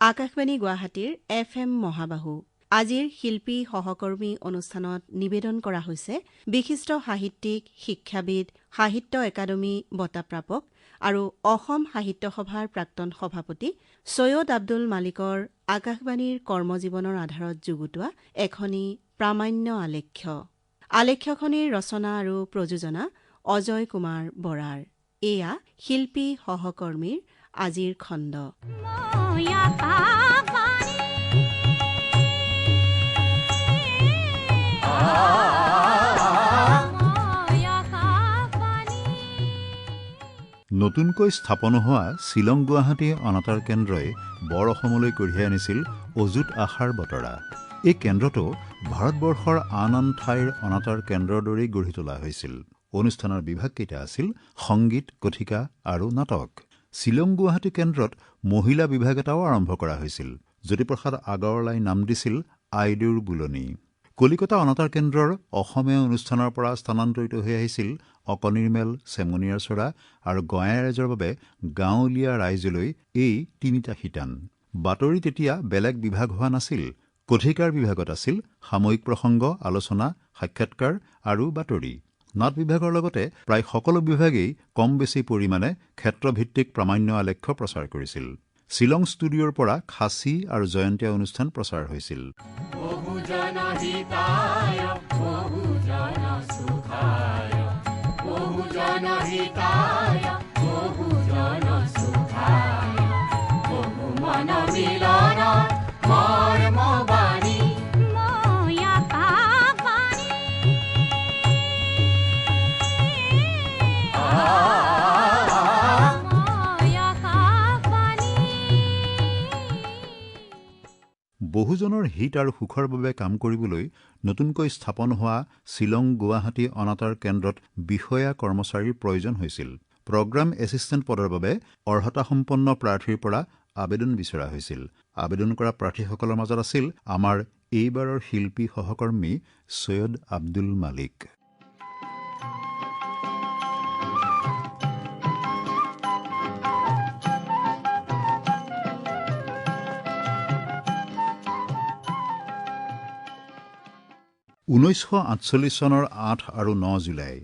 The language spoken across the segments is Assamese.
আকাশবাণী গুৱাহাটীৰ FM মহাবাহু আজিৰ শিল্পী সহকৰ্মী অনুষ্ঠানত নিবেদন কৰা হৈছে বিশিষ্ট সাহিত্যিক, শিক্ষাবিদ, সাহিত্য একাডেমী বঁটাপ্ৰাপক আৰু অসম সাহিত্য সভাৰ প্ৰাক্তন সভাপতি সৈয়দ আব্দুল মালিকৰ আকাশবাণীৰ কৰ্মজীৱনৰ আধাৰত যুগুতোৱা এখনি প্ৰামাণ্য আলেখ্য। আলেখ্যখনিৰ ৰচনা আৰু প্ৰযোজনা অজয় কুমাৰ বৰাৰ। এয়া শিল্পী সহকৰ্মীৰ আজিৰ খণ্ড। নতুনকৈ স্থাপন হোৱা শ্বিলং গুৱাহাটী অনাতাঁৰ কেন্দ্ৰই বৰ অসমলৈ কঢ়িয়াই আনিছিল অযুত আশাৰ বতৰা। এই কেন্দ্ৰটো ভাৰতবৰ্ষৰ আন আন ঠাইৰ অনাতাঁৰ কেন্দ্ৰৰ দৰেই গঢ়ি তোলা হৈছিল। অনুষ্ঠানৰ বিভাগকেইটা আছিল সংগীত, কথিকা আৰু নাটক। শ্বিলং গুৱাহাটী কেন্দ্ৰত মহিলা বিভাগ এটাও আৰম্ভ কৰা হৈছিল। জ্যোতিপ্ৰসাদ আগৰৱালাই নাম দিছিল আইদেউৰ বুলনি। কলিকতা অনাতাঁৰ কেন্দ্ৰৰ অসমীয়া অনুষ্ঠানৰ পৰা স্থানান্তৰিত হৈ আহিছিল অকণিৰ মেল, চেমনীয়াৰ চৰা আৰু গঞাই ৰাইজৰ বাবে গাঁৱলীয়া ৰাইজলৈ এই তিনিটা শিতান। বাতৰি তেতিয়া বেলেগ বিভাগ হোৱা নাছিল। কথিকাৰ বিভাগত আছিল সাময়িক প্ৰসংগ, আলোচনা, সাক্ষাৎকাৰ আৰু বাতৰি। নাট বিভাগৰ লগতে প্ৰায় সকলো বিভাগেই কম বেছি পৰিমাণে ক্ষেত্ৰভিত্তিক প্ৰামাণ্য আলেখ্য প্ৰচাৰ কৰিছিল। শ্বিলং ষ্টুডিঅ'ৰ পৰা খাচী আৰু জয়ন্তীয়া অনুষ্ঠান প্ৰচাৰ হৈছিল। বহুজনৰ হিত আৰু সুখৰ বাবে কাম কৰিবলৈ নতুনকৈ স্থাপন হোৱা শ্বিলং গুৱাহাটী অনাতাঁৰ কেন্দ্ৰত বিষয়া কৰ্মচাৰীৰ প্ৰয়োজন হৈছিল। প্ৰগ্ৰাম এছিষ্টেণ্ট পদৰ বাবে অৰ্হতাসম্পন্ন প্ৰাৰ্থীৰ পৰা আবেদন বিচৰা হৈছিল। আবেদন কৰা প্ৰাৰ্থীসকলৰ মাজত আছিল আমাৰ এইবাৰৰ শিল্পী সহকৰ্মী সৈয়দ আব্দুল মালিক। 1948 চনৰ 8 আৰু 9 জুলাই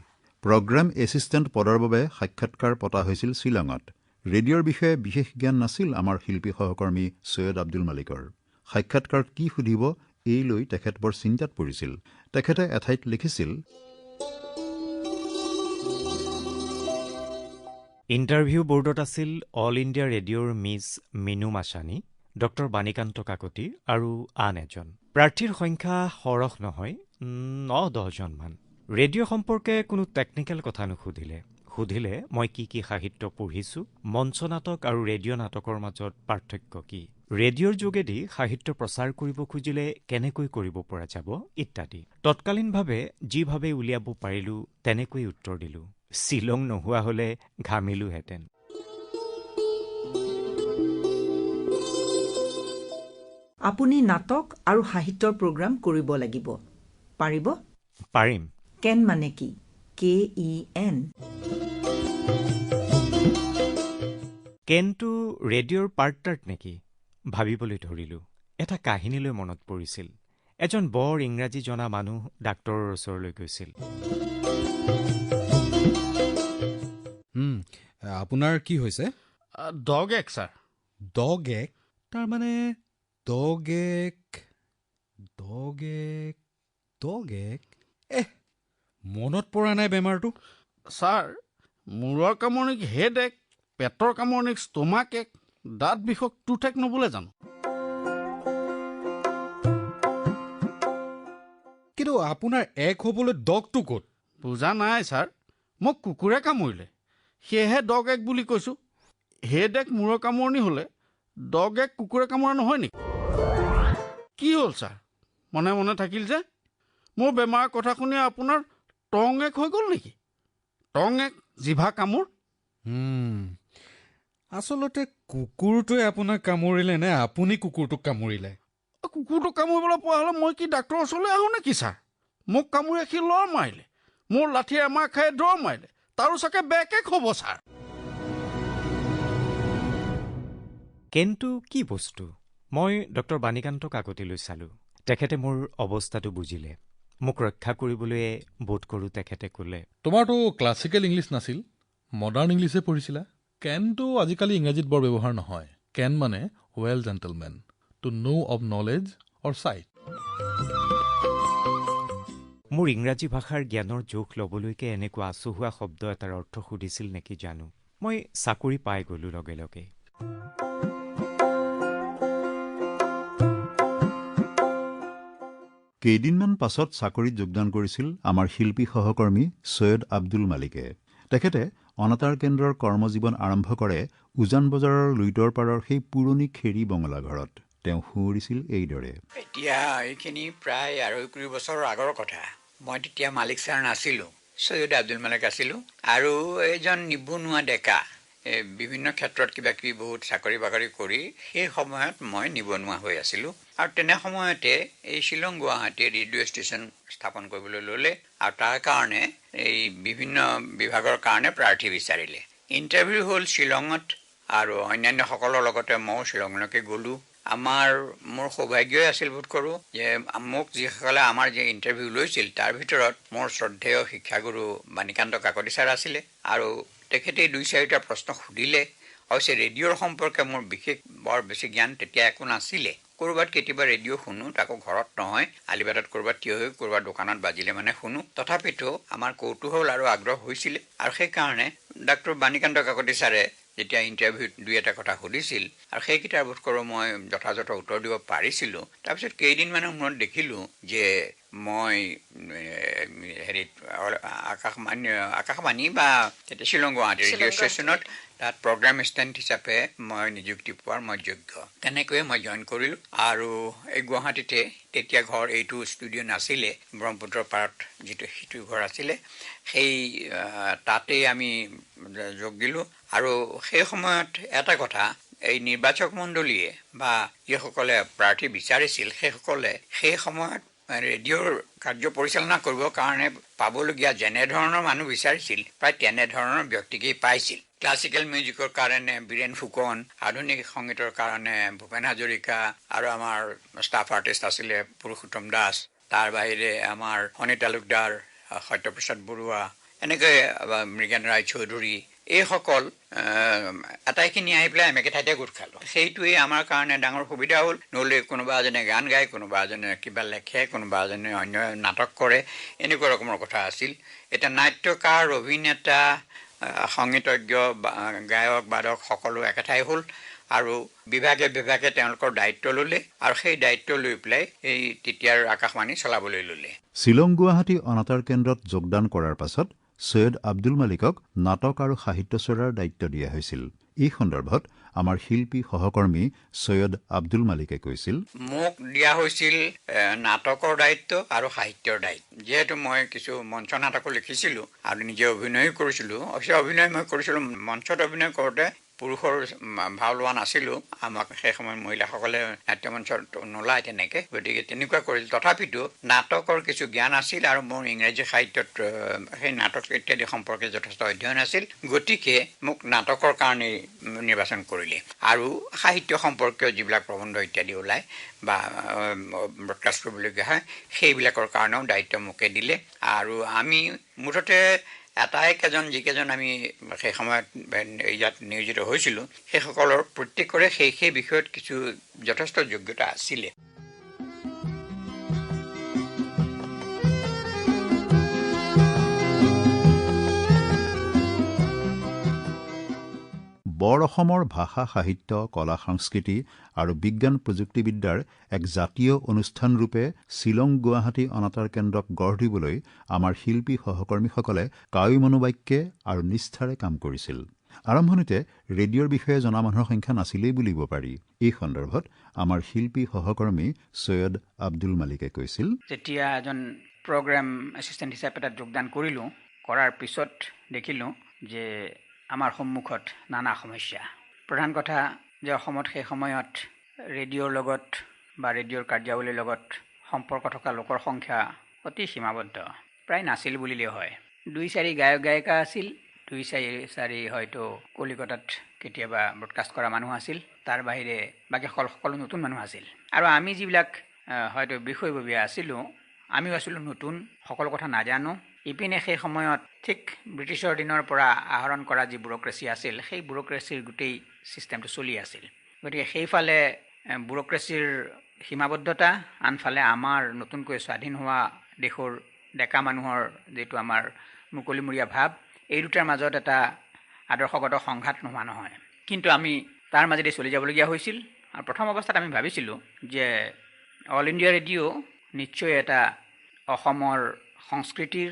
প্ৰগ্ৰাম এছিষ্টেণ্ট পদৰ বাবে সাক্ষাৎকাৰ পতা হৈছিল শ্বিলঙত। ৰেডিঅ'ৰ বিষয়ে বিশেষ জ্ঞান নাছিল আমাৰ শিল্পী সহকৰ্মী সৈয়দ আব্দুল মালিকৰ। সাক্ষাৎকাৰ কি সুধিব এই লৈ তেখেত বৰ চিন্তাত পৰিছিল। তেখেতে এঠাইত লিখিছিল, ইণ্টাৰভিউ বৰ্ডত আছিল অল ইণ্ডিয়া ৰেডিঅ'ৰ মিছ মিনু মাছানী, ডক্টৰ বাণীকান্ত কাকতি আৰু আন এজন। প্ৰাৰ্থীৰ সংখ্যা সৰহ নহয়, 9-10 জনমান। ৰেডিঅ' সম্পৰ্কে কোনো টেকনিকেল কথা সুধিলে মই কি সাহিত্য পঢ়িছোঁ, মঞ্চ নাটক আৰু ৰেডিঅ' নাটকৰ মাজত পাৰ্থক্য কি, ৰেডিঅ'ৰ যোগেদি সাহিত্য প্ৰচাৰ কৰিব খুজিলে কেনেকৈ কৰিব পৰা যাব ইত্যাদি। তৎকালীনভাৱে যিভাৱে উলিয়াব পাৰিলোঁ তেনেকৈ উত্তৰ দিলোঁ। শ্বিলং নোহোৱা হলে ঘামিলোহেঁতেন। আপুনি নাটক আৰু সাহিত্যৰ প্ৰগ্ৰাম কৰিব লাগিব, পাৰিব? পাৰিম। কেন মানে কি? KEN। কেনটো ৰেডিঅ'ৰ পাৰ্ট নেকি? ভাবিবলৈ ধৰিলোঁ। এটা কাহিনীলৈ মনত পৰিছিল। এজন বৰ ইংৰাজী জনা মানুহ ডাক্তৰৰ ওচৰলৈ গৈছিল। আপোনাৰ কি হৈছে? ডগ এক ছাৰ। ডগ এক? তাৰমানে ডগ এক মনত পৰা নাই বেমাৰটো? ছাৰ, মূৰৰ কামৰণিক হেড এক, পেটৰ কামৰণিক ষ্টমাক এক, দাঁত বিষক টুথ এক নবোলে জানো? কিন্তু আপোনাৰ এক হ'বলৈ ডগটো ক'ত? বুজা নাই ছাৰ, মোক কুকুৰে কামুৰিলে, সেয়েহে ডগ এক বুলি কৈছোঁ। হেড এক মূৰৰ কামৰণি হ'লে ডগ এক কুকুৰে কামোৰা নহয় নেকি? কি হ'ল ছাৰ, মনে মনে থাকিল যে? মোৰ বেমাৰৰ কথা শুনি আপোনাৰ টং এক হৈ গ'ল নেকি? টং এক, জিভা কামোৰ? আচলতে কুকুৰটোৱে আপোনাক কামুৰিলে নে আপুনি কুকুৰটোক কামুৰিলে? কুকুৰটোক কামুৰিবলৈ পোৱা হ'লে মই কি ডাক্তৰৰ ওচৰলৈ আহোঁ নেকি ছাৰ? মোক কামুৰি সি লৰ মাৰিলে, মোৰ লাঠি এমাৰ খাই দৰ মাৰিলে, তাৰো চাগে বেকেক হ'ব ছাৰ। কেনটো কি বস্তু? মই ডক্টৰ বাণীকান্ত কাকতিলৈ চালোঁ। তেখেতে মোৰ অৱস্থাটো বুজিলে। মোক ৰক্ষা কৰিবলৈ বোধ কৰোঁ তেখেতে ক'লে, তোমাৰতো ক্লাছিকেল ইংলিছ নাছিল, মডাৰ্ণ ইংলিছে পঢ়িছিলা। কেনটো আজিকালি ইংৰাজীত বৰ ব্যৱহাৰ নহয়। কেন মানে well gentlemen, to know' of knowledge or sight. মোৰ ইংৰাজী ভাষাৰ জ্ঞানৰ জোখ ল'বলৈকে এনেকুৱা আচহুৱা শব্দ এটাৰ অৰ্থ সুধিছিল নেকি জানো। মই চাকৰি পাই গ'লোঁ লগে লগে। কেইদিনমান পাছত চাকৰিত যোগদান কৰিছিল আমাৰ শিল্পী সহকৰ্মী সৈয়দ আব্দুল মালিকে। তেখেতে অনাতাঁৰ কেন্দ্ৰৰ কৰ্মজীৱন আৰম্ভ কৰে উজান বজাৰৰ লুইতৰ পাৰৰ সেই পুৰণি খেৰী বঙলা ঘৰত। তেওঁ সুঁৱৰিছিল এইদৰে। এতিয়া এইখিনি প্ৰায় ২.২ বছৰৰ আগৰ কথা। মই তেতিয়া মালিক ছাৰ নাছিলোঁ, সৈয়দ আব্দুল মালিক আছিলোঁ। আৰু এজন নিবনুৱা ডেকা, বিভিন্ন ক্ষেত্ৰত কিবা কিবি বহুত চাকৰি বাকৰি কৰি সেই সময়ত মই নিবনুৱা হৈ আছিলোঁ। আৰু তেনে সময়তে এই শ্বিলং গুৱাহাটী ৰেডিঅ' ষ্টেচন স্থাপন কৰিবলৈ ল'লে আৰু তাৰ কাৰণে এই বিভিন্ন বিভাগৰ কাৰণে প্ৰাৰ্থী বিচাৰিলে। ইণ্টাৰভিউ হ'ল শ্বিলঙত আৰু অন্যান্যসকলৰ লগতে ময়ো শ্বিলঙলৈকে গ'লোঁ। মোৰ সৌভাগ্যই আছিল বোধ কৰোঁ যে মোক যিসকলে আমাৰ যে ইণ্টাৰভিউ লৈছিল তাৰ ভিতৰত মোৰ শ্ৰদ্ধেয় শিক্ষাগুৰু বাণীকান্ত কাকতি ছাৰ আছিলে। আৰু তেখেতে ২-৪টা প্ৰশ্ন সুধিলে। অৱশ্যে ৰেডিঅ'ৰ সম্পৰ্কে মোৰ বিশেষ বৰ বেছি জ্ঞান তেতিয়া একো নাছিলে। ক'ৰবাত কেতিয়াবা ৰেডিঅ' শুনো, তাকো ঘৰত নহয়, আলিবাটত ক'ৰবাত থিয় হৈ ক'ৰবাত দোকানত বাজিলে মানে শুনো। তথাপিতো আমাৰ কৌতূহল আৰু আগ্ৰহ হৈছিলে। আৰু সেইকাৰণে ডাক্তৰ বাণীকান্ত কাকতি ছাৰে যেতিয়া ইণ্টাৰভিউত ২-এটা কথা সুধিছিল আৰু সেইকেইটাৰ বোধ কৰোঁ মই যথাযথ উত্তৰ দিব পাৰিছিলোঁ। তাৰপিছত কেইদিনমানৰ মূৰত দেখিলোঁ যে মই হেৰিত আকাশবাণী বা তেতিয়া শ্বিলং গুৱাহাটী ৰেডিঅ' ষ্টেচনত তাত প্ৰগ্ৰাম এছিষ্টেণ্ট হিচাপে মই নিযুক্তি পোৱাৰ মই যোগ্য। তেনেকৈয়ে মই জইন কৰিলোঁ। আৰু এই গুৱাহাটীতে তেতিয়া ঘৰ এইটো ষ্টুডিঅ' নাছিলে, ব্ৰহ্মপুত্ৰৰ পাৰত যিটো সিটো ঘৰ আছিলে, সেই তাতেই আমি যোগ দিলোঁ। আৰু সেই সময়ত এটা কথা, এই নিৰ্বাচক মণ্ডলীয়ে বা যিসকলে প্ৰাৰ্থী বিচাৰিছিল সেইসকলে সেই সময়ত ৰেডিঅ'ৰ কাৰ্য পৰিচালনা কৰিবৰ কাৰণে পাবলগীয়া যেনেধৰণৰ মানুহ বিচাৰিছিল প্ৰায় তেনেধৰণৰ ব্যক্তিকেই পাইছিল। ক্লাছিকেল মিউজিকৰ কাৰণে বীৰেণ ফুকন, আধুনিক সংগীতৰ কাৰণে ভূপেন হাজৰিকা, আৰু আমাৰ ষ্টাফ আৰ্টিষ্ট আছিলে পুৰুষোত্তম দাস, তাৰ বাহিৰে আমাৰ শনি তালুকদাৰ, সত্যপ্ৰসাদ বৰুৱা, এনেকৈ মৃগেন ৰায় চৌধুৰী, এইসকল আটাইখিনি আহি পেলাই আমি একে ঠাইতে গোট খালোঁ। সেইটোৱেই আমাৰ কাৰণে ডাঙৰ সুবিধা হ'ল। নহ'লে কোনোবা এজনে গান গায়, কোনোবা এজনে কিবা লেখে, কোনোবা এজনে অন্য নাটক কৰে, এনেকুৱা ৰকমৰ কথা আছিল। এতিয়া নাট্যকাৰ, অভিনেতা, সংগীতজ্ঞ, গায়ক, বাদক সকলো একেঠাই হ'ল। আৰু বিভাগে বিভাগে তেওঁলোকৰ দায়িত্ব ল'লে আৰু সেই দায়িত্ব লৈ পেলাই এই তেতিয়াৰ আকাশবাণী চলাবলৈ ল'লে। শ্বিলং গুৱাহাটী অনাতাঁৰ কেন্দ্ৰত যোগদান কৰাৰ পাছত সৈয়দ আব্দুল মালিকক নাটক আৰু সাহিত্য চৰ্চাৰ দায়িত্ব দিয়া হৈছিল। এই সন্দৰ্ভত আমাৰ শিল্পী সহকৰ্মী সৈয়দ আব্দুল মালিকে কৈছিল, মোক দিয়া হৈছিল নাটকৰ দায়িত্ব আৰু সাহিত্যৰ দায়িত্ব। যিহেতু মই কিছু মঞ্চ নাটকো লিখিছিলোঁ আৰু নিজে অভিনয়ো কৰিছিলোঁ। অৱশ্যে অভিনয় মই কৰিছিলোঁ, মঞ্চত অভিনয় কৰোঁতে পুৰুষৰ ভাও লোৱা নাছিলোঁ। আমাক সেই সময়ত মহিলাসকলে নাট্যমঞ্চত নোলায় তেনেকৈ, গতিকে তেনেকুৱা কৰিছিল। তথাপিতো নাটকৰ কিছু জ্ঞান আছিল আৰু মোৰ ইংৰাজী সাহিত্যত সেই নাটক ইত্যাদি সম্পৰ্কে যথেষ্ট অধ্যয়ন আছিল। গতিকে মোক নাটকৰ কাৰণেই নিৰ্বাচন কৰিলে। আৰু সাহিত্য সম্পৰ্কীয় যিবিলাক প্ৰবন্ধ ইত্যাদি ওলায় বা ব্ৰডকাষ্ট কৰিবলগীয়া হয়, সেইবিলাকৰ কাৰণেও দায়িত্ব মোকে দিলে। আৰু আমি মুঠতে আটাইকেইজন যিকেইজন আমি সেই সময়ত ইয়াত নিয়োজিত হৈছিলোঁ, সেইসকলৰ প্ৰত্যেকৰে সেই বিষয়ত কিছু যথেষ্ট যোগ্যতা আছিলে। বৰ অসমৰ ভাষা, সাহিত্য, কলা, সংস্কৃতি আৰু বিজ্ঞান প্ৰযুক্তিবিদ্যাৰ এক জাতীয় অনুষ্ঠানৰূপে শ্বিলং গুৱাহাটী অনাতাঁৰ কেন্দ্ৰক গঢ় দিবলৈ আমাৰ শিল্পী সহকৰ্মীসকলে কায়ী মনোবাক্যে আৰু নিষ্ঠাৰে কাম কৰিছিল। আৰম্ভণিতে ৰেডিঅ'ৰ বিষয়ে জনা মানুহৰ সংখ্যা নাছিলেই বুলিব পাৰি। এই সন্দৰ্ভত আমাৰ শিল্পী সহকৰ্মী সৈয়দ আব্দুল মালিকে কৈছিল, যেতিয়া এজন প্ৰগ্ৰাম এছিষ্টেণ্ট হিচাপে তাত যোগদান কৰিলোঁ, কৰাৰ পিছত দেখিলোঁ যে আমাৰ সন্মুখত নানা সমস্যা। প্ৰধান কথা যে অসমত সেই সময়ত ৰেডিঅ'ৰ লগত বা ৰেডিঅ'ৰ কাৰ্যাৱলীৰ লগত সম্পৰ্ক থকা লোকৰ সংখ্যা অতি সীমাবদ্ধ, প্ৰায় নাছিল বুলিলেই হয়। 2-4 গায়ক গায়িকা আছিল, 2-4 হয়তো কলিকতাত কেতিয়াবা ব্ৰডকাষ্ট কৰা মানুহ আছিল, তাৰ বাহিৰে বাকী সকলো নতুন মানুহ আছিল। আৰু আমি যিবিলাক হয়তো বিষয়ববীয়া আছিলোঁ, আমিও আছিলোঁ নতুন, সকলো কথা নাজানো। ইপিনে সেই সময়ত ঠিক ব্ৰিটিছৰ দিনৰ পৰা আহৰণ কৰা যি ব্যুৰ'ক্ৰেচি আছিল, সেই ব্যুৰ'ক্ৰেচিৰ গোটেই ছিষ্টেমটো চলি আছিল। গতিকে সেইফালে ব্যুৰ'ক্ৰেচিৰ সীমাবদ্ধতা, আনফালে আমাৰ নতুনকৈ স্বাধীন হোৱা দেশৰ ডেকা মানুহৰ যিটো আমাৰ মুকলিমূৰীয়া ভাৱ, এই দুটাৰ মাজত এটা আদৰ্শগত সংঘাত নোহোৱা নহয়। কিন্তু আমি তাৰ মাজেদি চলি যাবলগীয়া হৈছিল। আৰু প্ৰথম অৱস্থাত আমি ভাবিছিলোঁ যে অল ইণ্ডিয়া ৰেডিঅ' নিশ্চয় এটা অসমৰ সংস্কৃতিৰ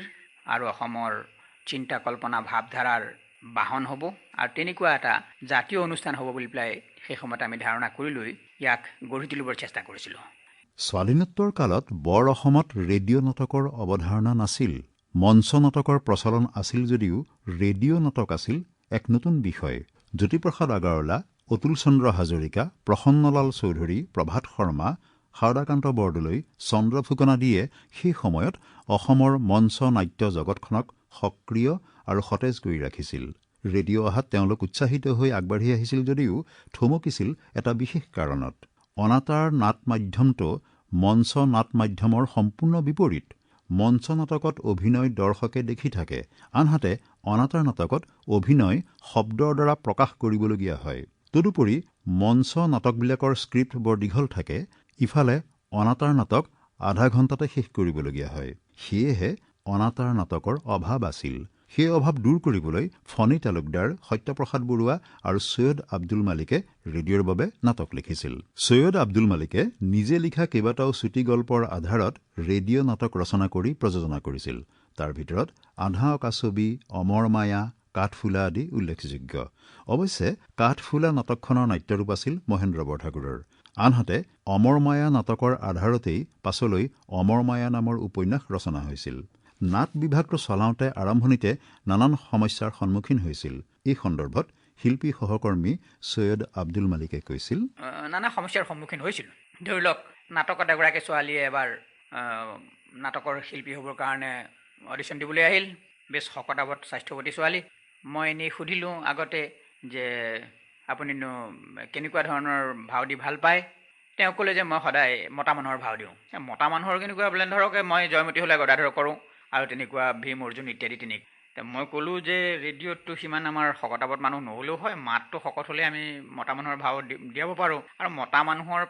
আৰু অসমৰ চিন্তা কল্পনা ভাৱধাৰাৰ বাহন হ'ব, আৰু তেনেকুৱা এটা জাতীয় অনুষ্ঠান হ'ব বুলি পেলাই সেই সময়ত আমি ধাৰণা কৰি লৈ ইয়াক গঢ়ি তুলিবৰ চেষ্টা কৰিছিলোঁ। স্বাধীনোত্তৰ কালত বৰ অসমত ৰেডিঅ' নাটকৰ অৱধাৰণা নাছিল। মঞ্চ নাটকৰ প্ৰচলন আছিল যদিও ৰেডিঅ' নাটক আছিল এক নতুন বিষয়। জ্যোতিপ্ৰসাদ আগৰৱালা, অতুল চন্দ্ৰ হাজৰিকা, প্ৰসন্নলাল চৌধুৰী, প্ৰভাত শৰ্মা, শাৰদাকান্ত বৰদলৈ, চন্দ্ৰ ফুকন আদিয়ে সেই সময়ত অসমৰ মঞ্চ নাট্য জগতখনক সক্ৰিয় আৰু সতেজ কৰি ৰাখিছিল। ৰেডিঅ' অহাত তেওঁলোক উৎসাহিত হৈ আগবাঢ়ি আহিছিল যদিও থমকিছিল এটা বিশেষ কাৰণত। অনাতাঁৰ নাট মাধ্যমটো মঞ্চ নাট মাধ্যমৰ সম্পূৰ্ণ বিপৰীত। মঞ্চ নাটকত অভিনয় দৰ্শকে দেখি থাকে, আনহাতে অনাতাঁৰ নাটকত অভিনয় শব্দৰ দ্বাৰা প্ৰকাশ কৰিবলগীয়া হয়। তদুপৰি মঞ্চ নাটকবিলাকৰ স্ক্ৰিপ্ট বৰ দীঘল থাকে, ইফালে অনাতাঁৰ নাটক আধা ঘণ্টাতে শেষ কৰিবলগীয়া হয়। সেয়েহে অনাতাঁৰ নাটকৰ অভাৱ আছিল। সেই অভাৱ দূৰ কৰিবলৈ ফণী তালুকদাৰ, সত্যপ্ৰসাদ বৰুৱা আৰু সৈয়দ আব্দুল মালিকে ৰেডিঅ'ৰ বাবে নাটক লিখিছিল। সৈয়দ আব্দুল মালিকে নিজে লিখা কেইবাটাও চুটি গল্পৰ আধাৰত ৰেডিঅ' নাটক ৰচনা কৰি প্ৰযোজনা কৰিছিল। তাৰ ভিতৰত আধা অকা ছবি, অমৰ মায়া, কাঠফুলা আদি উল্লেখযোগ্য। অৱশ্যে কাঠফুলা নাটকখনৰ নাট্যৰূপ আছিল মহেন্দ্ৰ বৰঠাকুৰৰ। আনহাতে অমৰ মায়া নাটকৰ আধাৰতেই পাছলৈ অমৰ মায়া নামৰ উপন্যাস ৰচনা হৈছিল। নাট বিভাগটো চলাওঁতে আৰম্ভণিতে নানান সমস্যাৰ সন্মুখীন হৈছিল। এই সন্দৰ্ভত শিল্পী সহকৰ্মী সৈয়দ আব্দুল মালিকে কৈছিল, নানা সমস্যাৰ সন্মুখীন হৈছিলোঁ। ধৰি লওক, নাটকত এগৰাকী ছোৱালীয়ে এবাৰ নাটকৰ শিল্পী হ'বৰ কাৰণে অডিশ্যন দিবলৈ আহিল। বেছ শকতাৱত স্বাস্থ্যৱতী ছোৱালী। মই এনেই সুধিলোঁ আগতে যে আপুনিনো কেনেকুৱা ধৰণৰ ভাও দি ভাল পায়। তেওঁ ক'লে যে মই সদায় মতা মানুহৰ ভাও দিওঁ। মতা মানুহৰ কেনেকুৱা বোলে, ধৰক মই জয়মতী হ'লে গদাধৰ কৰোঁ, আৰু তেনেকুৱা ভীম অৰ্জুন ইত্যাদি তেনেকুৱা। মই ক'লোঁ যে ৰেডিঅ'তটো সিমান আমাৰ শকতাৱত মানুহ নহ'লেও হয়, মাতটো শকত হ'লে আমি মতা মানুহৰ ভাও দিয়াব পাৰোঁ, আৰু মতা মানুহৰ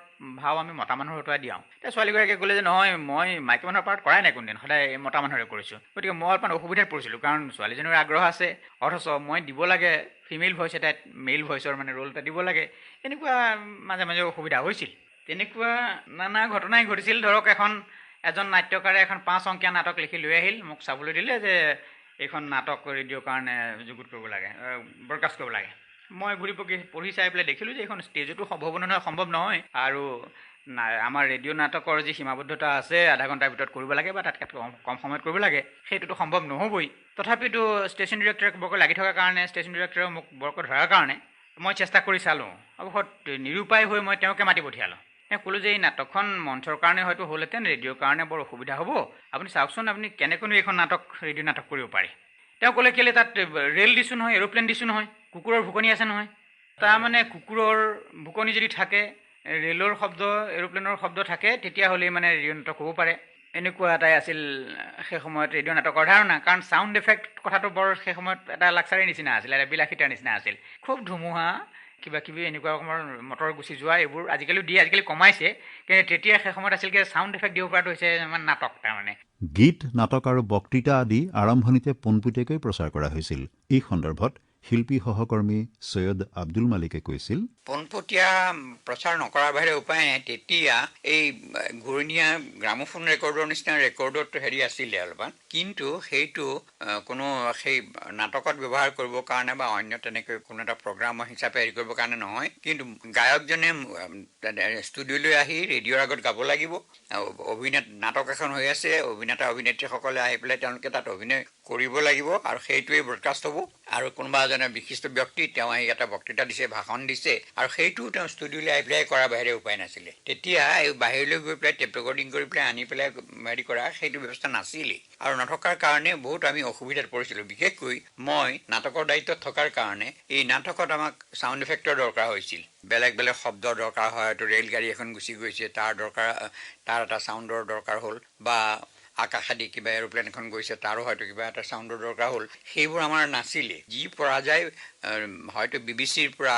ভাও আমি মতা মানুহৰ হতুৱাই দিয়াওঁ। এতিয়া ছোৱালীগৰাকীয়ে ক'লে যে নহয়, মই মাইকী মানুহৰ পাৰ্ট কৰাই নাই কোনদিন, সদায় মতা মানুহৰে কৰিছোঁ। গতিকে মই অলপমান অসুবিধাত পৰিছিলোঁ, কাৰণ ছোৱালীজনীৰ আগ্ৰহ আছে, অথচ মই দিব লাগে ফিমেল ভইচ এটাত মেইল ভইচৰ মানে ৰোল এটা দিব লাগে। এনেকুৱা মাজে মাজে অসুবিধা হৈছিল। তেনেকুৱা নানা ঘটনাই ঘটিছিল। ধৰক, এজন নাট্যকাৰে এখন 5 অংকীয়া নাটক লিখি লৈ আহিল, মোক চাবলৈ দিলে যে এইখন নাটক ৰেডিঅ'ৰ কাৰণে যুগুত কৰিব লাগে, ব্ৰডকাষ্ট কৰিব লাগে। মই ঘূৰি পঢ়ি চাই পেলাই দেখিলোঁ যে এইখন ষ্টেজতো সম্ভৱ নহয়, আৰু আমাৰ ৰেডিঅ' নাটকৰ যি সীমাবদ্ধতা আছে, আধা ঘণ্টাৰ ভিতৰত কৰিব লাগে বা তাতকৈ কম সময়ত কৰিব লাগে, সেইটোতো সম্ভৱ নহ'বই। তথাপিতো ষ্টেচন ডিৰেক্টৰে বৰকৈ লাগি থকাৰ কাৰণে, ষ্টেচন ডিৰেক্টৰে মোক বৰকৈ ধৰাৰ কাৰণে মই চেষ্টা কৰি চালোঁ। অৱশ্যে নিৰুপায় হৈ মই তেওঁকে মাতি পঠিয়ালোঁ। তেওঁ ক'লোঁ যে এই নাটকখন মঞ্চৰ কাৰণে হয়তো হ'লহেঁতেন, ৰেডিঅ'ৰ কাৰণে বৰ অসুবিধা হ'ব, আপুনি চাওকচোন আপুনি কেনেকৈনো এইখন ৰেডিঅ' নাটক কৰিব পাৰে। তেওঁ ক'লে, কেলৈ তাত ৰেল দিছোঁ নহয়, এৰোপ্লেন দিছোঁ নহয়, কুকুৰৰ ভুকনি আছে নহয়। তাৰমানে কুকুৰৰ ভুকনি যদি থাকে, ৰেলৰ শব্দ, এৰোপ্লেনৰ শব্দ থাকে, তেতিয়াহ'লে মানে ৰেডিঅ' নাটক হ'ব পাৰে। এনেকুৱা এটাই আছিল সেই সময়ত ৰেডিঅ' নাটকৰ ধাৰণা। কাৰণ ছাউণ্ড এফেক্ট কথাটো বৰ সেই সময়ত এটা লাক্সাৰীৰ নিচিনা আছিল, এটা বিলাসিতাৰ নিচিনা আছিল। খুব ধুমুহা, কিবা কিবি এনেকুৱা ৰকমৰ মটৰ গুচি যোৱা, এইবোৰ আজিকালি কমাইছে, কিন্তু তেতিয়া সেই সময়ত আছিল কি ছাউণ্ড এফেক্ট দিব পৰাটো হৈছে নাটক। তাৰমানে গীত, নাটক আৰু বক্তৃতা আদি আৰম্ভণিতে পোনপটীয়াকৈ প্ৰচাৰ কৰা হৈছিল। এই সন্দৰ্ভত শিল্পী সহকৰ্মী সৈয়দ আব্দুল মালিকে কৈছিল, পোনপটীয়া প্ৰচাৰ নকৰাৰ বাহিৰে উপায় নাই। তেতিয়া এই ঘূৰণীয়া গ্ৰামোফোন ৰেকৰ্ডৰ নিচিনা ৰেকৰ্ডত আছিলে অলপমান, কিন্তু সেইটো কোনো সেই নাটকত ব্যৱহাৰ কৰিবৰ কাৰণে বা অন্য তেনেকৈ কোনো এটা প্ৰগ্ৰাম হিচাপে হেৰি কৰিবৰ কাৰণে নহয়। কিন্তু গায়কজনে ষ্টুডিঅ'লৈ আহি ৰেডিঅ'ৰ আগত গাব লাগিব। নাটক এখন হৈ আছে, অভিনেতা অভিনেত্ৰীসকলে আহি পেলাই তেওঁলোকে তাত অভিনয় কৰিব লাগিব, আৰু সেইটোৱেই ব্ৰডকাষ্ট হ'ব। আৰু কোনোবা এজন এজন বিশিষ্ট ব্যক্তি, তেওঁ আহি এটা বক্তৃতা দিছে, ভাষণ দিছে, আৰু সেইটো তেওঁ ষ্টুডিঅ'লৈ এপ্লাই কৰাৰ বাহিৰে উপায় নাছিলে। তেতিয়া এই বাহিৰলৈ গৈ পেলাই টেপ ৰেকৰ্ডিং কৰি পেলাই আনি পেলাই হেৰি কৰা সেইটো ব্যৱস্থা নাছিলেই, আৰু নথকাৰ কাৰণে বহুত আমি অসুবিধাত পৰিছিলোঁ। বিশেষকৈ মই নাটকৰ দায়িত্বত থকাৰ কাৰণে এই নাটকত আমাক চাউণ্ড ইফেক্টৰ দৰকাৰ হৈছিল। বেলেগ বেলেগ শব্দৰ দৰকাৰ হয়, হয়তো ৰেলগাড়ী এখন গুচি গৈছে, তাৰ এটা চাউণ্ডৰ দৰকাৰ হ'ল, বা আকাশেদি কিবা এৰোপ্লেন এখন গৈছে, তাৰো হয়তো কিবা এটা চাউণ্ডৰ দৰকাৰ হ'ল। সেইবোৰ আমাৰ নাছিলে। যি পৰা যায় হয়তো BBC-ৰ পৰা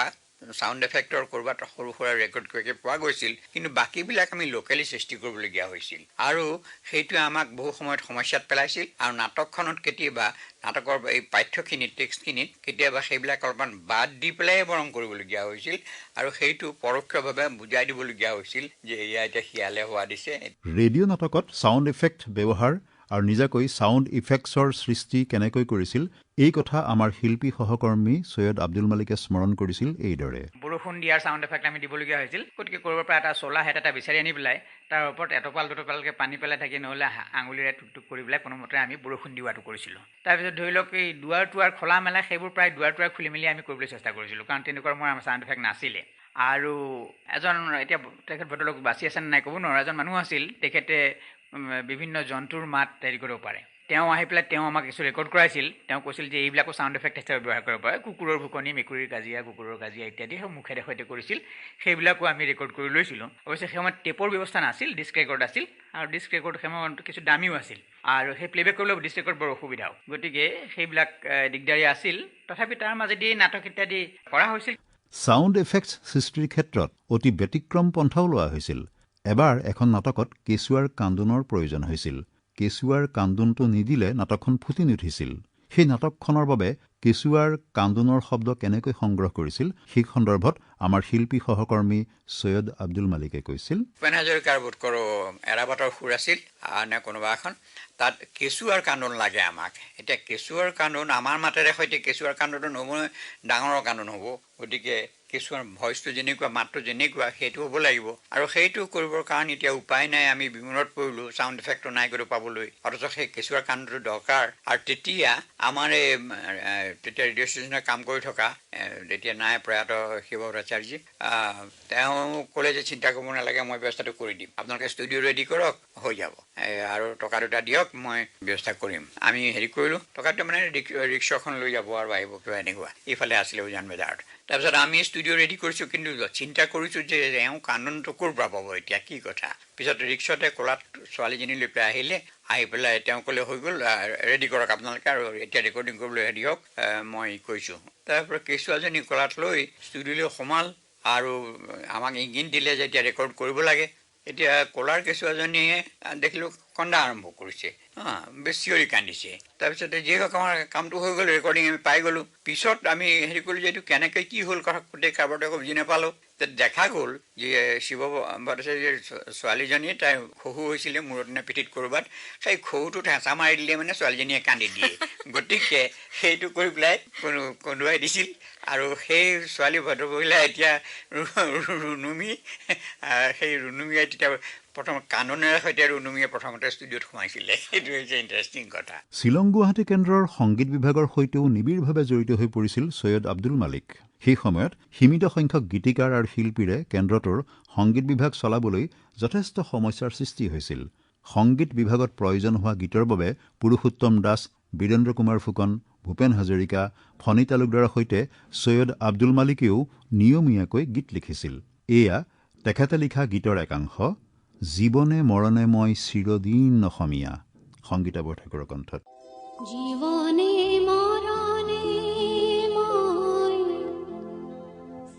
চাউণ্ড এফেক্টৰ ক'ৰবাত সৰু সুৰা ৰেকৰ্ড কৰি পোৱা গৈছিল, কিন্তু বাকীবিলাক আমি লোকেলি সৃষ্টি কৰিবলগীয়া হৈছিল, আৰু সেইটোৱে আমাক বহু সময়ত সমস্যাত পেলাইছিল। আৰু নাটকখনত কেতিয়াবা নাটকৰ এই পাঠ্যখিনিত টেক্সটখিনিত কেতিয়াবা সেইবিলাক অলপমান বাদ দি পেলাই বৰং কৰিবলগীয়া হৈছিল, আৰু সেইটো পৰোক্ষভাৱে বুজাই দিবলগীয়া হৈছিল যে এয়া এতিয়া শিয়ালে হোৱা দিছে। ৰেডিঅ' নাটকত চাউণ্ড ইফেক্ট ব্যৱহাৰ আৰু নিজাকৈ চাউণ্ড ইফেক্টছৰ সৃষ্টি কেনেকৈ কৰিছিল এই কথা আমাৰ শিল্পী সহকৰ্মী সৈয়দ আব্দুল মালিকে স্মৰণ কৰিছিল এইদৰে। বৰষুণ দিয়াৰ চাউণ্ড এফেক্ট আমি দিবলগীয়া হৈছিল। গতিকে ক'ৰবাৰ পৰা এটা চলা হেড এটা বিচাৰি আনি পেলাই তাৰ ওপৰত এটপাল দুটপালকৈ পানী পেলাই থাকি, নহ'লে আঙুলিৰে টুক কৰি পেলাই কোনোমতে আমি বৰষুণ দিওৱাটো কৰিছিলোঁ। তাৰপিছত ধৰি লওক এই দুৱাৰ টুৱাৰ খোলা মেলা সেইবোৰ প্ৰায় দুৱাৰ টুৱাৰ খুলি মেলি আমি কৰিবলৈ চেষ্টা কৰিছিলোঁ, কাৰণ তেনেকুৱা মোৰ আমাৰ চাউণ্ড এফেক্ট নাছিলে। আৰু এজন, এতিয়া তেখেত ভদ্ৰলোক বাচি আছে নে নাই ক'ব নোৱাৰোঁ, এজন মানুহ আছিল, তেখেতে বিভিন্ন জন্তুৰ মাত হেৰি কৰিব পাৰে। তেওঁ আহি পেলাই তেওঁ আমাক কিছু ৰেকৰ্ড কৰাইছিল। তেওঁ কৈছিল যে এইবিলাকো চাউণ্ড এফেক্ট হিচাপে ব্যৱহাৰ কৰিব পাৰে। কুকুৰৰ ভুকনি, মেকুৰীৰ কাজিয়া, কুকুৰৰ কাজিয়া ইত্যাদি সব মুখেৰে সৈতে কৰিছিল। সেইবিলাকো আমি ৰেকৰ্ড কৰি লৈছিলোঁ। অৱশ্যে সেই সময়ত টেপৰ ব্যৱস্থা নাছিল, ডিস্ক ৰেকৰ্ড আছিল, আৰু ডিস্ক ৰেকৰ্ড সেই সময়ত কিছু দামীও আছিল, আৰু সেই প্লেবেক কৰিবলৈও ডিস্ক ৰেকৰ্ড বৰ অসুবিধাও। গতিকে সেইবিলাক দিগদাৰী আছিল। তথাপি তাৰ মাজেদি নাটক ইত্যাদি কৰা হৈছিল। চাউণ্ড এফেক্টছ সৃষ্টিৰ ক্ষেত্ৰত অতি ব্যতিক্ৰম পন্থাও লোৱা হৈছিল। এবাৰ এখন নাটকত কেঁচুৱাৰ কান্দোনৰ প্ৰয়োজন হৈছিল। কেঁচুৱাৰ কান্দোনটো নিদিলে নাটকখন ফুটি নুঠিছিল। সেই নাটকখনৰ বাবে কেঁচুৱাৰ কান্দোনৰ শব্দ কেনেকৈ সংগ্ৰহ কৰিছিল সেই সন্দৰ্ভত আমাৰ শিল্পী সহকৰ্মী সৈয়দ আব্দুল মালিকে কৈছিল, ভূপেন হাজৰিকাৰ বোধ কৰোঁ এৰাবাটৰ সুৰ আছিল নে কোনোবা এখন, তাত কেঁচুৱাৰ কান্দোন লাগে আমাক। এতিয়া কেঁচুৱাৰ কান্দোন আমাৰ মাতেৰে সৈতে কেঁচুৱাৰ কান্দোনটো নহ'ব, ডাঙৰৰ কান্দোন হ'ব। গতিকে কেঁচুৱাৰ ভইচটো যেনেকুৱা, মাতটো যেনেকুৱা, সেইটো হ'ব লাগিব। আৰু সেইটো কৰিবৰ কাৰণে এতিয়া উপায় নাই, আমি বিমূৰত পৰিলোঁ, চাউণ্ড এফেক্টটো নাই কৰি পাবলৈ, অথচ সেই কেঁচুৱাৰ কান্দোনটো দৰকাৰ। আৰু তেতিয়া আমাৰ তেতিয়া ৰেডিঅ' ষ্টেচনে কাম কৰি থকা তেতিয়া নাই প্ৰয়াত শিৱ ভট্টাচাৰ্যী, তেওঁ ক'লে যে চিন্তা কৰিব নালাগে, মই ব্যৱস্থাটো কৰি দিম, আপোনালোকে ষ্টুডিঅ' ৰেডি কৰক, হৈ যাব, আৰু টকা দুটা দিয়ক, মই ব্যৱস্থা কৰিম। আমি হেৰি কৰিলোঁ, টকাটো মানে ৰিক্সাখন লৈ যাব আৰু আহিব, কিবা এনেকুৱা। ইফালে আছিলে উজান বজাৰত। তাৰপিছত আমি ষ্টুডিঅ' ৰেডি কৰিছোঁ, কিন্তু চিন্তা কৰিছোঁ যে এওঁ কান্দোনটো ক'ৰ পৰা পাব, এতিয়া কি কথা। পিছত ৰিক্সাতে ক'লাত ছোৱালীজনী লৈ পেলাই আহিলে, আহি পেলাই তেওঁ ক'লে হৈ গ'ল, ৰেডি কৰক আপোনালোকে, আৰু এতিয়া ৰেকৰ্ডিং কৰিবলৈ হেৰি হওক, মই কৈছোঁ। তাৰপৰা কেঁচুৱাজনী ক'লাত লৈ ষ্টুডিঅ'লৈ সোমাল, আৰু আমাক ইংগিত দিলে যে এতিয়া ৰেকৰ্ড কৰিব লাগে। এতিয়া কলাৰ কেঁচুৱাজনীয়ে দেখিলোঁ কন্দা আৰম্ভ কৰিছে, বেছ চিঞৰি কান্দিছে। তাৰপিছতে যি হওক আমাৰ কামটো হৈ গ'ল, ৰেকৰ্ডিং আমি পাই গ'লোঁ। পিছত আমি হেৰি কৰিলোঁ যে এইটো কেনেকৈ কি হ'ল কথা গোটেই কাৰোবাৰটো একো বুজি নাপালোঁ। দেখা গ'ল যে শিৱ ভট্টাচাৰ্যৰ ছোৱালীজনীয়ে তাই খহু হৈছিলে মূৰত নে পিঠিত ক'ৰবাত, সেই খহুটোত হেঁচা মাৰি দিলে মানে ছোৱালীজনীয়ে কান্দি দিয়ে। গতিকে সেইটো কৰি পেলাই কন্দুৱাই দিছিল, আৰু সেই ছোৱালী ভদ্ৰমহিলা এতিয়া ৰুনুমি, সেই ৰুনুমিয়াই তেতিয়া প্ৰথম কান্দোনেৰে সৈতে ৰুনুমিয়ে প্ৰথমতে ষ্টুডিঅ'ত সোমাইছিলে। সেইটো হৈছে ইণ্টাৰেষ্টিং কথা। শ্বিলং গুৱাহাটী কেন্দ্ৰৰ সংগীত বিভাগৰ সৈতেও নিবিড়ভাৱে জড়িত হৈ পৰিছিল সৈয়দ আব্দুল মালিক। সেই সময়ত সীমিত সংখ্যক গীতিকাৰ আৰু শিল্পীৰে কেন্দ্ৰটোৰ সংগীত বিভাগ চলাবলৈ যথেষ্ট সমস্যাৰ সৃষ্টি হৈছিল। সংগীত বিভাগত প্ৰয়োজন হোৱা গীতৰ বাবে পুৰুষোত্তম দাস, বীৰেন্দ্ৰ কুমাৰ ফুকন, ভূপেন হাজৰিকা, ফণী তালুকদাৰৰ সৈতে সৈয়দ আব্দুল মালিকেও নিয়মীয়াকৈ গীত লিখিছিল। এয়া তেখেতে লিখা গীতৰ একাংশ, জীৱনে মৰণে মই চিৰদিন অসমীয়া, সংগীতা বৰঠাকুৰৰ কণ্ঠত। জীৱনে মৰণে মই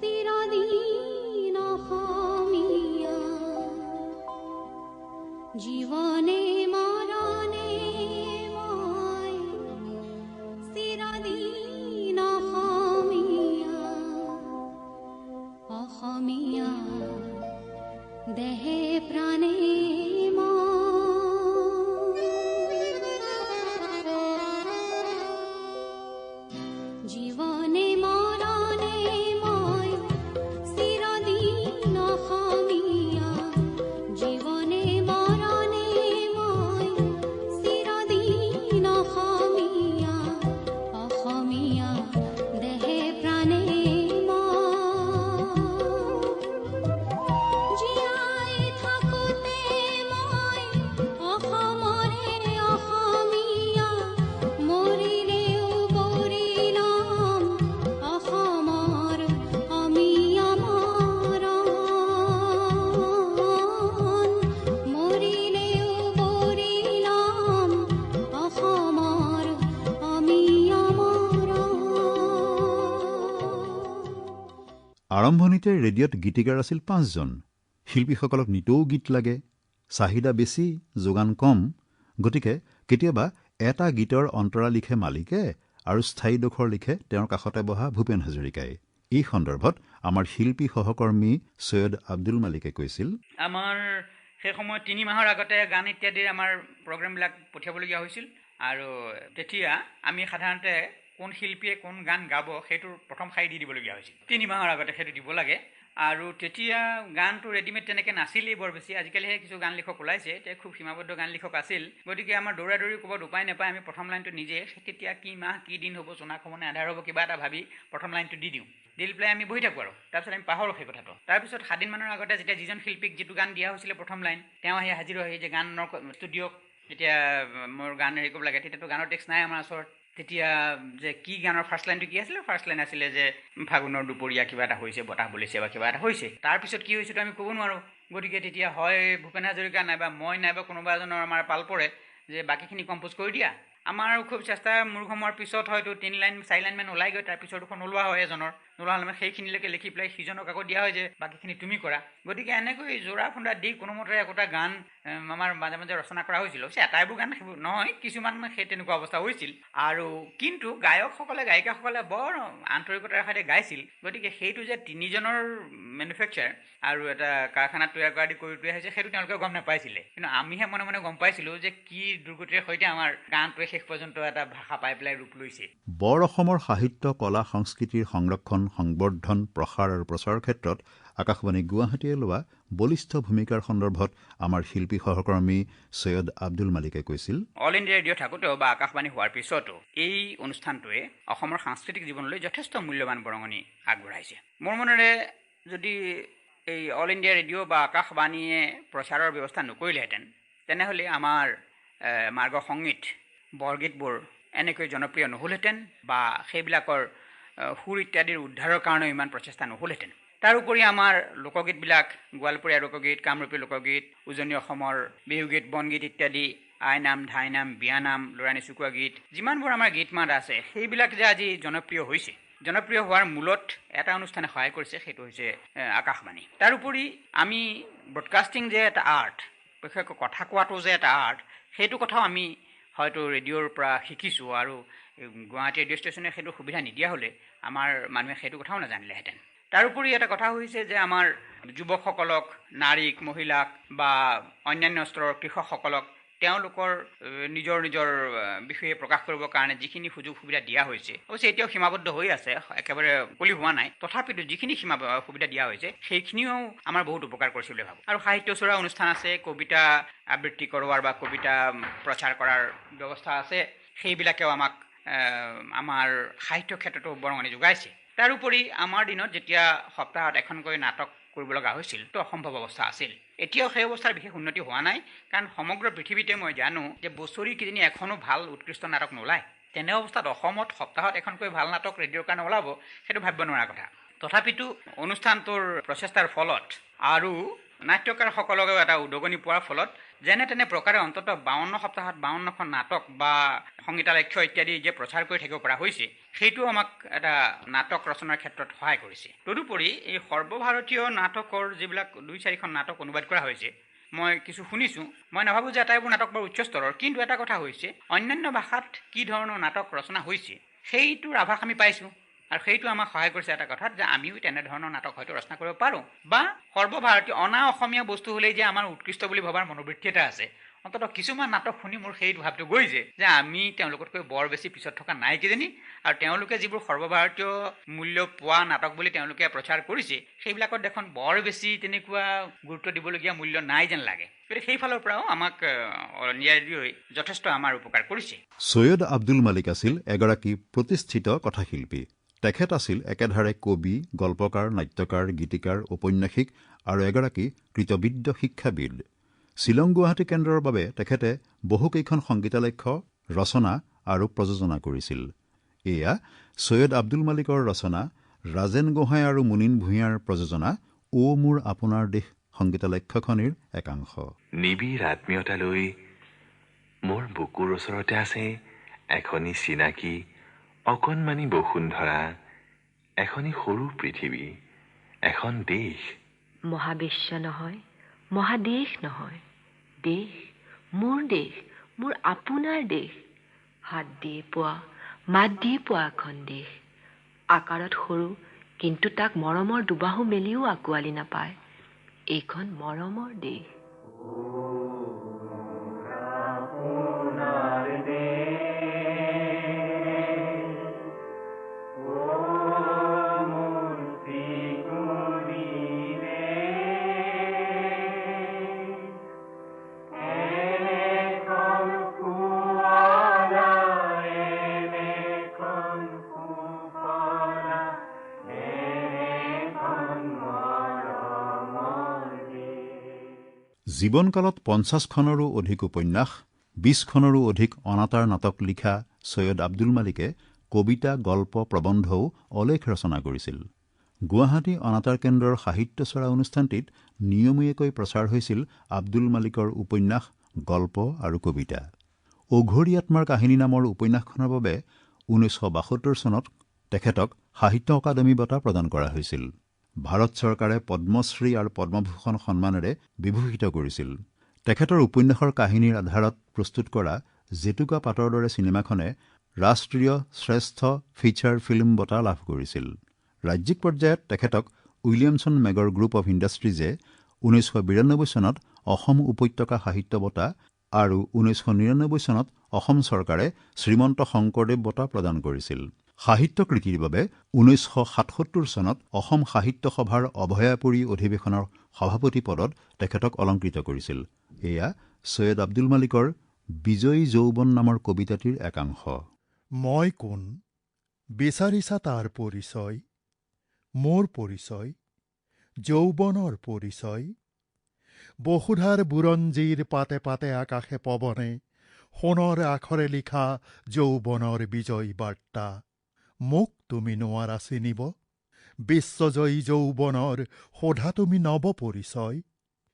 চিৰদিন অসমীয়া, জীৱনে মৰণে মই চিৰদিন অসমীয়া, অসমীয়া দেহে প্ৰাণে জীৱনে মৰণে মই চিৰদিন অসমীয়া, জীৱনে মৰণে মই চিৰদিন অসমীয়া, অসমীয়া দেহে আৰম্ভণিতে ৰেডিঅ'ত গীতিকাৰ আছিল 5জন। শিল্পীসকলক নিতৌ গীত লাগে, চাহিদা বেছি, যোগান কম, গতিকে কেতিয়াবা এটা গীতৰ অন্তৰা লিখে মালিকে আৰু স্থায়ী ডোখৰ লিখে তেওঁৰ কাষতে বহা ভূপেন হাজৰিকাই। এই সন্দৰ্ভত আমাৰ শিল্পী সহকৰ্মী সৈয়দ আব্দুল মালিকে কৈছিল, আমাৰ সেই সময়ত 3 মাহৰ আগতে গান ইত্যাদিৰ আমাৰ প্ৰগ্ৰেমবিলাক পঠিয়াবলগীয়া হৈছিল আৰু তেতিয়া আমি সাধাৰণতে কোন শিল্পীয়ে কোন গান গাব সেইটোৰ প্ৰথম শাৰী দি দিবলগীয়া হৈছিল। 3 মাহৰ আগতে সেইটো দিব লাগে আৰু তেতিয়া গানটো ৰেডিমেড তেনেকৈ নাছিলেই বৰ বেছি। আজিকালিহে কিছু গান লিখক ওলাইছে, এতিয়া খুব সীমাবদ্ধ গান লিখক আছিল। গতিকে আমাৰ দৌৰা দৌৰি ক'ৰবাত উপায় নাপায় আমি প্ৰথম লাইনটো নিজে তেতিয়া কি মাহ কি দিন হ'ব, জোনাক হ'ব নে আন্ধাৰ হ'ব, কিবা এটা ভাবি প্ৰথম লাইনটো দি দিওঁ। দি পেলাই আমি বহি থাকোঁ আৰু তাৰপিছত আমি পাহৰোঁ সেই কথাটো। তাৰপিছত 7 দিনমানৰ আগতে যেতিয়া যিজন শিল্পীক যিটো গান দিয়া হৈছিলে প্ৰথম লাইন, তেওঁ আহি হাজিৰ হৈ যে গানৰ ষ্টুডিঅ'ক যেতিয়া মোৰ গান হেৰি কৰিব লাগে, তেতিয়াতো গানৰ টেক্সট নাই আমাৰ ওচৰত। তেতিয়া যে কি গানৰ ফাৰ্ষ্ট লাইনটো কি আছিলে? ফাৰ্ষ্ট লাইন আছিলে যে ফাগুনৰ দুপৰীয়া কিবা এটা হৈছে, বতাহ বলিছে বা কিবা এটা হৈছে। তাৰপিছত কি হৈছেতো আমি ক'ব নোৱাৰোঁ। গতিকে তেতিয়া হয় ভূপেন হাজৰিকা নাইবা মই নাইবা কোনোবা এজনৰ আমাৰ পাল পৰে যে বাকীখিনি কম্প'জ কৰি দিয়া। আমাৰ খুব চেষ্টা মূৰ্খমৰ পিছত হয়তো 3 লাইন 4 লাইনমান ওলাই গৈ তাৰপিছত দুখন ওলোৱা হয় এজনৰ। নোলোৱা হ'লে সেইখিনিলৈকে লিখি পেলাই সিজনক আকৌ দিয়া হয় যে বাকীখিনি তুমি কৰা। গতিকে এনেকৈ জোৰা ফুন্দা দি কোনোমতে একোটা গান আমাৰ মাজে মাজে ৰচনা কৰা হৈছিল। অৱশ্যে এটাইবোৰ গান সেইবোৰ নহয়, কিছুমান সেই তেনেকুৱা অৱস্থা হৈছিল। আৰু কিন্তু গায়কসকলে গায়িকাসকলে বৰ আন্তৰিকতাৰ সৈতে গাইছিল। গতিকে সেইটো যে 3জনৰ মেনুফেকচাৰ আৰু এটা কাৰখানাত তৈয়াৰ কৰা দি কৰি থৈ আহিছে সেইটো তেওঁলোকে গম নাপাইছিলে। কিন্তু আমিহে মনে মনে গম পাইছিলোঁ যে কি দুৰ্গতিৰ সৈতে আমাৰ গানটোৱে শেষ পৰ্যন্ত এটা ভাষা পাই পেলাই ৰূপ লৈছে। বৰ অসমৰ সাহিত্য, কলা, সংস্কৃতিৰ সংৰক্ষণ, সংবৰ্ধন, প্ৰসাৰ আৰু প্ৰচাৰৰ ক্ষেত্ৰত আকাশবাণী গুৱাহাটীয়ে লোৱা বলিষ্ঠ ভূমিকাৰ সন্দৰ্ভত আমাৰ শিল্পী সহকৰ্মী সৈয়দ আব্দুল মালিকে কৈছিল, অল ইণ্ডিয়া ৰেডিঅ' থাকোঁতেও বা আকাশবাণী হোৱাৰ পিছতো এই অনুষ্ঠানটোৱে অসমৰ সাংস্কৃতিক জীৱনলৈ যথেষ্ট মূল্যৱান বৰঙণি আগবঢ়াইছে। মোৰ মনেৰে যদি এই অল ইণ্ডিয়া ৰেডিঅ' বা আকাশবাণীয়ে প্ৰচাৰৰ ব্যৱস্থা নকৰিলেহেঁতেন, তেনেহ'লে আমাৰ মাৰ্গ সংগীত, বৰগীতবোৰ এনেকৈ জনপ্ৰিয় নহ'লহেঁতেন বা সেইবিলাকৰ সুৰ ইত্যাদিৰ উদ্ধাৰৰ কাৰণে ইমান প্ৰচেষ্টা নহ'লহেঁতেন। তাৰোপৰি আমাৰ লোকগীতবিলাক, গোৱালপৰীয়া লোকগীত, কামৰূপী লোকগীত, উজনি অসমৰ বিহুগীত, বনগীত ইত্যাদি, আইনাম, ধাইনাম, বিয়ানাম, ল'ৰা নিচুকোৱা গীত, যিমানবোৰ আমাৰ গীত মাত আছে সেইবিলাক যে আজি জনপ্ৰিয় হৈছে, জনপ্ৰিয় হোৱাৰ মূলত এটা অনুষ্ঠানে সহায় কৰিছে, সেইটো হৈছে আকাশবাণী। তাৰোপৰি আমি ব্ৰডকাষ্টিং যে এটা আৰ্ট, বিশেষকৈ কথা কোৱাটো যে এটা আৰ্ট, সেইটো কথাও আমি হয়তো ৰেডিঅ'ৰ পৰা শিকিছোঁ আৰু গুৱাহাটী ৰেডিঅ' ষ্টেচনে সেইটো সুবিধা নিদিয়া হ'লে আমাৰ মানুহে সেইটো কথাও নাজানিলেহেঁতেন। তাৰোপৰি এটা কথা হৈছে যে আমাৰ যুৱকসকলক, নাৰীক, মহিলাক বা অন্যান্য স্তৰৰ কৃষকসকলক তেওঁলোকৰ নিজৰ নিজৰ বিষয়ে প্ৰকাশ কৰিবৰ কাৰণে যিখিনি সুযোগ সুবিধা দিয়া হৈছে, অৱশ্যে এতিয়াও সীমাবদ্ধ হৈ আছে, একেবাৰে মুকলি হোৱা নাই, তথাপিতো যিখিনি সুবিধা দিয়া হৈছে সেইখিনিও আমাৰ বহুত উপকাৰ কৰিছে বুলি ভাবোঁ। আৰু সাহিত্য চোৰা অনুষ্ঠান আছে, কবিতা আবৃত্তি কৰোৱাৰ বা কবিতা প্ৰচাৰ কৰাৰ ব্যৱস্থা আছে, সেইবিলাকেও আমাক আমাৰ সাহিত্য ক্ষেত্ৰতো বৰঙণি যোগাইছে। তাৰোপৰি আমাৰ দিনত যেতিয়া সপ্তাহত এখনকৈ নাটক কৰিব লগা হৈছিল তো অসম্ভৱ অৱস্থা আছিল। এতিয়াও সেই অৱস্থাৰ বিশেষ উন্নতি হোৱা নাই, কাৰণ সমগ্ৰ পৃথিৱীতে মই জানো যে বছৰি কিজানি এখনো ভাল উৎকৃষ্ট নাটক নোলায়। তেনে অৱস্থাত অসমত সপ্তাহত এখনকৈ ভাল নাটক ৰেডিঅ'ৰ কাৰণে ওলাব, সেইটো ভাবিব নোৱাৰা কথা। তথাপিতো অনুষ্ঠানটোৰ প্ৰচেষ্টাৰ ফলত আৰু নাট্যকাৰসকলকেও এটা উদগনি পোৱাৰ ফলত যেনে তেনে প্ৰকাৰে অন্ততঃ 52 সপ্তাহত 52খন নাটক বা সংগীতালক্ষ্য ইত্যাদি যে প্ৰচাৰ কৰি থাকিব পৰা হৈছে, সেইটো আমাক এটা নাটক ৰচনাৰ ক্ষেত্ৰত সহায় কৰিছে। তদুপৰি এই সৰ্বভাৰতীয় নাটকৰ যিবিলাক 2-4খন নাটক অনুবাদ কৰা হৈছে, মই কিছু শুনিছোঁ, মই নাভাবোঁ যে আটাইবোৰ নাটক বৰ উচ্চ স্তৰৰ, কিন্তু এটা কথা হৈছে অন্যান্য ভাষাত কি ধৰণৰ নাটক ৰচনা হৈছে সেইটোৰ আভাস আমি পাইছোঁ, আৰু সেইটো আমাক সহায় কৰিছে এটা কথাত যে আমিও তেনেধৰণৰ নাটক হয়তো ৰচনা কৰিব পাৰোঁ, বা সৰ্বভাৰতীয় অনা অসমীয়া বস্তু হ'লেই যে আমাৰ উৎকৃষ্ট বুলি ভবাৰ মনোবৃত্তি এটা আছে। অন্ততঃ কিছুমান নাটক শুনি মোৰ সেই ভাৱটো গৈছে যে আমি তেওঁলোকতকৈ বৰ বেছি পিছত থকা নাই কিজানি, আৰু তেওঁলোকে যিবোৰ সৰ্বভাৰতীয় মূল্য পোৱা নাটক বুলি তেওঁলোকে প্ৰচাৰ কৰিছে সেইবিলাকত দেখোন বৰ বেছি তেনেকুৱা গুৰুত্ব দিবলগীয়া মূল্য নাই যেন লাগে। গতিকে সেইফালৰ পৰাও আমাক ৰেডিঅ'ই যথেষ্ট আমাৰ উপকাৰ কৰিছে। সৈয়দ আব্দুল মালিক আছিল এগৰাকী প্ৰতিষ্ঠিত কথাশিল্পী। তেখেত আছিল একেধাৰে কবি, গল্পকাৰ, নাট্যকাৰ, গীতিকাৰ, ঔপন্যাসিক আৰু এগৰাকী কৃতবিদ্য শিক্ষাবিদ। শ্বিলং গুৱাহাটী কেন্দ্ৰৰ বাবে তেখেতে বহুকেইখন সংগীতালক্ষ্য ৰচনা আৰু প্ৰযোজনা কৰিছিল। এয়া সৈয়দ আব্দুল মালিকৰ ৰচনা, ৰাজেন গোহাঁই আৰু মুনীন ভূঞাৰ প্ৰযোজনা অ মোৰ আপোনাৰ দেশ সংগীতালক্ষ্যখনিৰ একাংশ। নিবিড় আত্মীয়তালৈ মোৰ বুকুৰ ওচৰতে আছে এখনি চিনাকি অকণমানি বসুন্ধৰা, এখনি সৰু পৃথিৱী, এখন দেশ। মহাবিশ্ব নহয়, মহাদেশ নহয়, দেশ, মোৰ দেশ, মোৰ আপোনাৰ দেশ। হাত দিয়ে পোৱা, মাত দিয়ে পোৱা এখন দেশ। আকাৰত সৰু, কিন্তু তাক মৰমৰ দুবাহু মেলিও আঁকোৱালি নাপায়। এইখন মৰমৰ দেশ। জীৱনকালত ৫০খনৰো অধিক উপন্যাস, ২০খনৰো অধিক অনাতাঁৰ নাটক লিখা সৈয়দ আব্দুল মালিকে কবিতা, গল্প, প্ৰবন্ধও অলেখ ৰচনা কৰিছিল। গুৱাহাটী অনাতাঁৰ কেন্দ্ৰৰ সাহিত্যচৰা অনুষ্ঠানটিত নিয়মীয়াকৈ প্ৰচাৰ হৈছিল আব্দুল মালিকৰ উপন্যাস, গল্প আৰু কবিতা। অঘৰী আত্মাৰ কাহিনী নামৰ উপন্যাসখনৰ বাবে ১৯৭২ চনত তেখেতক সাহিত্য অকাডেমী বঁটা প্ৰদান কৰা হৈছিল। ভাৰত চৰকাৰে পদ্মশ্ৰী আৰু পদ্মভূষণ সন্মানেৰে বিভূষিত কৰিছিল। তেখেতৰ উপন্যাসৰ কাহিনীৰ আধাৰত প্ৰস্তুত কৰা জেতুকা পাতৰ দৰে চিনেমাখনে ৰাষ্ট্ৰীয় শ্ৰেষ্ঠ ফিচাৰ ফিল্ম বঁটা লাভ কৰিছিল। ৰাজ্যিক পৰ্যায়ত তেখেতক উইলিয়ামছন মেগৰ গ্ৰুপ অৱ ইণ্ডাষ্ট্ৰিজে ১৯৯২ চনত অসম উপত্যকা সাহিত্য বঁটা আৰু ১৯৯৯ চনত অসম চৰকাৰে শ্ৰীমন্ত শংকৰদেৱ বঁটা প্ৰদান কৰিছিল। সাহিত্য কৃতিৰ বাবে ১৯৭৭ চনত অসম সাহিত্য সভাৰ অভয়াপুৰী অধিৱেশনৰ সভাপতি পদত তেখেতক অলংকৃত কৰিছিল। এয়া সৈয়দ আব্দুল মালিকৰ বিজয়ী যৌৱন নামৰ কবিতাটিৰ একাংশ। মই কোন বিচাৰিছা তাৰ পৰিচয়, মোৰ পৰিচয় যৌৱনৰ পৰিচয়। বসুধাৰ বুৰঞ্জীৰ পাতে পাতে আকাশে পৱনে সোণৰ আখৰে লিখা যৌৱনৰ বিজয় বাৰ্তা। মোক তুমি নোৱাৰা চিনিব, বিশ্বজয়ী যৌৱনৰ সোধা তুমি নৱ পৰিচয়।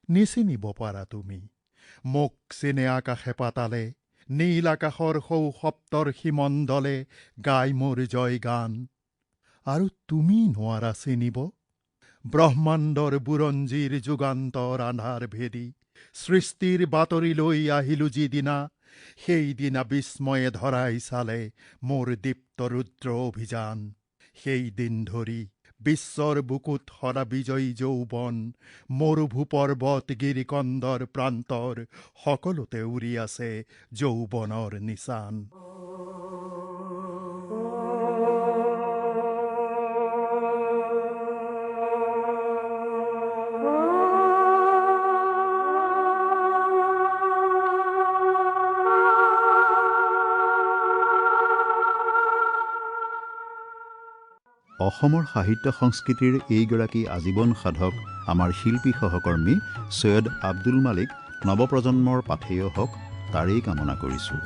নিচিনিব পাৰা তুমি মোক চিনে আকাশে পাতালে, নীল আকাশৰ সৌ সপ্তৰ সীমণ্ডলে গাই মোৰ জয় গান। আৰু তুমি নোৱাৰা চিনিব ব্ৰহ্মাণ্ডৰ বুৰঞ্জীৰ যুগান্তৰ আন্ধাৰ ভেদি। সৃষ্টিৰ বাতৰি লৈ আহিলো যিদিনা, সেইদিনা বিস্ময়ে ধৰাই চালে মোৰ দীপ্ত ৰুদ্ৰ অভিযান। সেই দিন ধৰি বিশ্বৰ বুকুত সদা বিজয়ী যৌৱন, মৰুভূ পৰ্বত গিৰিকন্দৰ প্ৰান্তৰ সকলোতে উৰি আছে যৌৱনৰ নিচান। অসমৰ সাহিত্য সংস্কৃতিৰ এইগৰাকী আজীৱন সাধক আমাৰ শিল্পী সহকৰ্মী সৈয়দ আব্দুল মালিক নৱপ্ৰজন্মৰ পাথেয় হওক, তাৰেই কামনা কৰিছোঁ।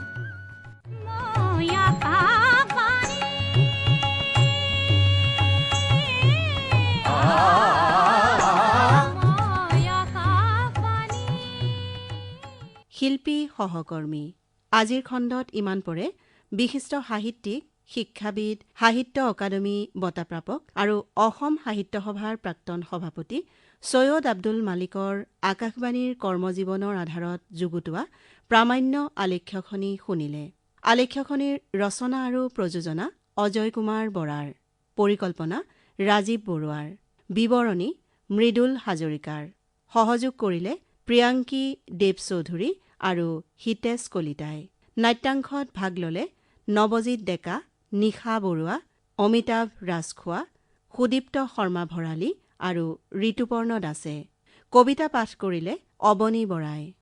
শিল্পী সহকৰ্মী আজিৰ খণ্ডত ইমান পৰে বিশিষ্ট সাহিত্যিক, শিক্ষাবিদ, সাহিত্য অকাডেমী বঁটাপ্ৰাপক আৰু অসম সাহিত্য সভাৰ প্ৰাক্তন সভাপতি সৈয়দ আব্দুল মালিকৰ আকাশবাণীৰ কৰ্মজীৱনৰ আধাৰত যুগুতোৱা প্ৰামাণ্য আলেখ্যখনি শুনিলে। আলেখ্যখনিৰ ৰচনা আৰু প্ৰযোজনা অজয় কুমাৰ বৰাৰ, পৰিকল্পনা ৰাজীৱ বৰুৱাৰ, বিৱৰণী মৃদুল হাজৰিকাৰ, সহযোগ কৰিলে প্ৰিয়াংকী দেৱ চৌধুৰী আৰু হিতেশ কলিতাই। নাট্যাংশত ভাগ ললে নৱজিৎ ডেকা, নিশা বৰুৱা, অমিতাভ ৰাজখোৱা, সুদীপ্ত শৰ্মা ভৰালী আৰু ঋতুপৰ্ণ দাসে। কবিতা পাঠ কৰিলে অৱনী বৰাই।